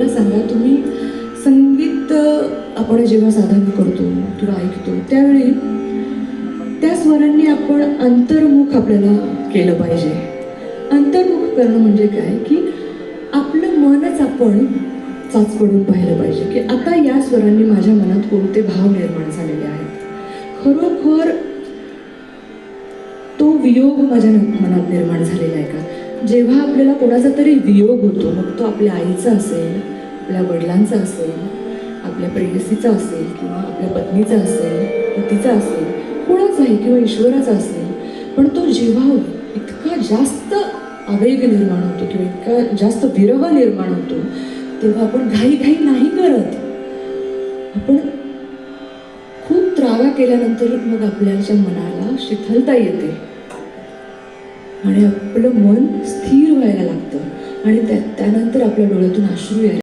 सांगा, तुम्ही संगीत आपण जेव्हा साधन करतो किंवा ऐकतो त्यावेळी त्या स्वरांनी आपण अंतर्मुख आपल्याला केलं पाहिजे. अंतर्मुख करणं म्हणजे काय की आपलं मनच आपण चाचपडून पाहिलं पाहिजे की आता या स्वरांनी माझ्या मनात कोणते भाव निर्माण झालेले आहेत. खरोखर तो वियोग माझ्या मनात निर्माण झालेला आहे का? जेव्हा आपल्याला कोणाचा तरी वियोग होतो, मग तो आपल्या आईचा असेल, आपल्या वडिलांचा असेल, आपल्या प्रेयसीचा असेल किंवा आपल्या पत्नीचा असेल, पतीचा असेल, कोणाचाही किंवा ईश्वराचा असेल, पण तो जेव्हा इतका जास्त आवेग निर्माण होतो किंवा इतका जास्त विरह निर्माण होतो, तेव्हा आपण घाई नाही करत. आपण खूप त्रागा केल्यानंतर मग आपल्याच्या मनाला शिथिलता येते आणि आपलं मन स्थिर व्हायला लागतं आणि त्यानंतर आपल्या डोळ्यातून अश्रू यायला